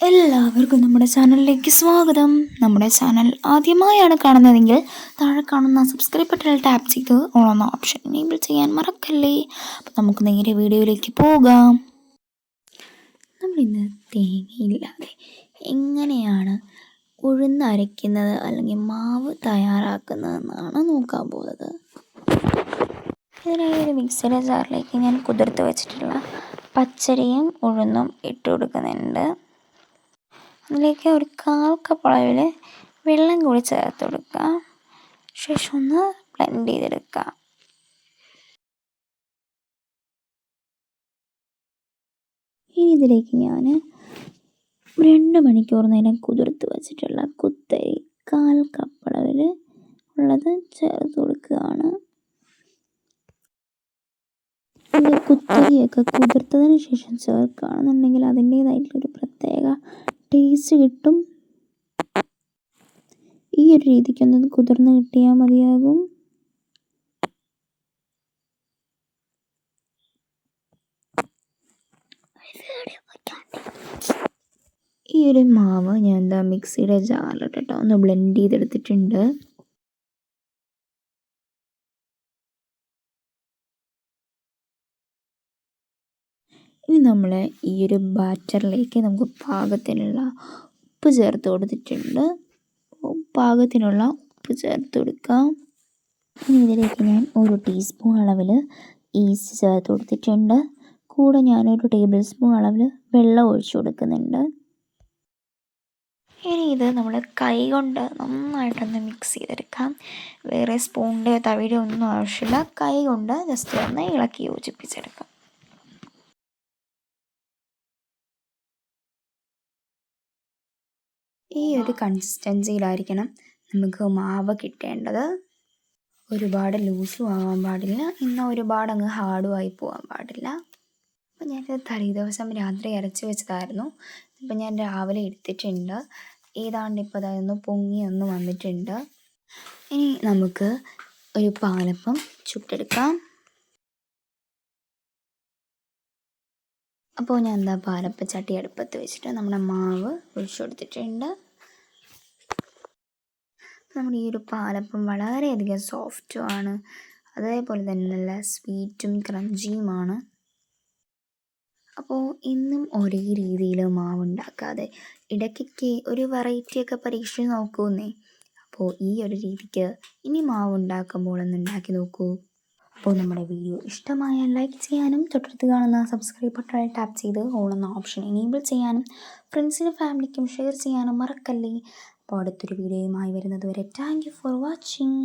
എല്ലാവർക്കും നമ്മുടെ ചാനലിലേക്ക് സ്വാഗതം. നമ്മുടെ ചാനൽ ആദ്യമായാണ് കാണുന്നതെങ്കിൽ താഴെ കാണുന്ന സബ്സ്ക്രൈബ് ബട്ടണിൽ ടാപ്പ് ചെയ്ത് ഓൺ ഓപ്ഷൻ എനേബിൾ ചെയ്യാൻ മറക്കല്ലേ. അപ്പോൾ നമുക്ക് നേരെ വീഡിയോയിലേക്ക് പോകാം. നമ്മളിന്ന് തേങ്ങയില്ലാതെ എങ്ങനെയാണ് ഉഴുന്നരയ്ക്കുന്നത് അല്ലെങ്കിൽ മാവ് തയ്യാറാക്കുന്നതെന്നാണ് നോക്കാൻ പോകുന്നത്. ഇതിനായി ഒരു മിക്സിയുടെ ജാറിലേക്ക് ഞാൻ കുതിർത്ത് വെച്ചിട്ടുള്ള പച്ചരിയും ഉഴുന്നും ഇട്ട് കൊടുക്കുന്നുണ്ട്. അതിലേക്ക് ഒരു 1/4 കപ്പ് അളവിൽ വെള്ളം കൂടി ചേർത്ത് കൊടുക്കുക. ശേഷം ഒന്ന് ബ്ലെൻഡ് ചെയ്തെടുക്കുക. ഇനി ഇതിലേക്ക് ഞാൻ 2 മണിക്കൂർ നേരം കുതിർത്ത് വെച്ചിട്ടുള്ള കുത്തരി 1/4 കപ്പ് അളവിൽ ഉള്ളത് ചേർത്ത് കൊടുക്കുകയാണ്. ഈ കുത്തരിയൊക്കെ കുതിർത്തതിന് ശേഷം ചേർക്കുകയാണെന്നുണ്ടെങ്കിൽ അതിൻ്റേതായിട്ടുള്ളൊരു പ്രത്യേക ടേസ്റ്റ് കിട്ടും. ഈ ഒരു രീതിക്കൊന്ന് കുതിർന്ന് കിട്ടിയാൽ മതിയാകും. ഈ ഒരു മാവ് ഞാൻ മിക്സിയുടെ ജാറിലിട്ടിട്ട് ഒന്ന് ബ്ലെൻഡ് ചെയ്തെടുത്തിട്ടുണ്ട്. ഇനി നമ്മൾ ഈ ഒരു ബാറ്ററിലേക്ക് നമുക്ക് പാകത്തിനുള്ള ഉപ്പ് ചേർത്ത് കൊടുത്തിട്ടുണ്ട്. പാകത്തിനുള്ള ഉപ്പ് ചേർത്ത് കൊടുക്കാം. ഇനി ഇതിലേക്ക് ഞാൻ 1 ടീസ്പൂൺ അളവിൽ ഈസ്റ്റ് ചേർത്ത് കൊടുത്തിട്ടുണ്ട്. കൂടെ ഞാനൊരു ടേബിൾ സ്പൂൺ അളവിൽ വെള്ളം ഒഴിച്ചു കൊടുക്കുന്നുണ്ട്. ഇനി ഇത് നമ്മൾ കൈ കൊണ്ട് നന്നായിട്ടൊന്ന് മിക്സ് ചെയ്തെടുക്കാം. വേറെ സ്പൂണിൻ്റെ തവിയുടെ ഒന്നും ആവശ്യമില്ല. കൈ കൊണ്ട് ജസ്റ്റ് ഒന്ന് ഇളക്കി യോജിപ്പിച്ചെടുക്കാം. ഈ ഒരു കൺസിസ്റ്റൻസിയിലായിരിക്കണം നമുക്ക് മാവ് കിട്ടേണ്ടത്. ഒരുപാട് ലൂസും ആവാൻ പാടില്ല, എന്നാൽ ഒരുപാട് അങ്ങ് ഹാർഡും ആയി പോകാൻ പാടില്ല. അപ്പോൾ ഞാനിത് തലേ ദിവസം രാത്രി അരച്ച് വെച്ചതായിരുന്നു. ഇപ്പം ഞാൻ രാവിലെ എടുത്തിട്ടുണ്ട്. ഏതാണ്ട് ഇപ്പോൾ അതൊന്ന് പൊങ്ങി ഒന്ന് വന്നിട്ടുണ്ട്. ഇനി നമുക്ക് ഒരു പാലപ്പം ചുട്ടെടുക്കാം. അപ്പോൾ ഞാൻ പാലപ്പച്ചട്ടി അടുപ്പത്ത് വെച്ചിട്ട് നമ്മുടെ മാവ് ഒഴിച്ചു കൊടുത്തിട്ടുണ്ട്. നമ്മുടെ ഈ ഒരു പാലപ്പം വളരെയധികം സോഫ്റ്റുമാണ്, അതേപോലെ തന്നെ നല്ല സ്വീറ്റും ക്രഞ്ചിയുമാണ്. അപ്പോൾ എന്നും ഒരേ രീതിയിൽ മാവ് ഉണ്ടാക്കാതെ ഇടയ്ക്കൊക്കെ ഒരു വെറൈറ്റിയൊക്കെ പരീക്ഷിച്ച് നോക്കൂന്നേ. അപ്പോൾ ഈ ഒരു രീതിക്ക് ഇനി മാവ് ഉണ്ടാക്കുമ്പോൾ ഒന്ന് ഉണ്ടാക്കി നോക്കൂ. അപ്പോൾ നമ്മുടെ വീഡിയോ ഇഷ്ടമായാൽ ലൈക്ക് ചെയ്യാനും തൊട്ടടുത്ത് കാണുന്ന സബ്സ്ക്രൈബ് ബട്ടണിൽ ടാപ്പ് ചെയ്ത് ഓൾ എന്ന ഓപ്ഷൻ എനേബിൾ ചെയ്യാനും ഫ്രണ്ട്സിനും ഫാമിലിക്കും ഷെയർ ചെയ്യാനും മറക്കല്ലേ. അപ്പോൾ അടുത്തൊരു വീഡിയോയുമായി വരുന്നത് വരെ താങ്ക് യു ഫോർ വാച്ചിങ്.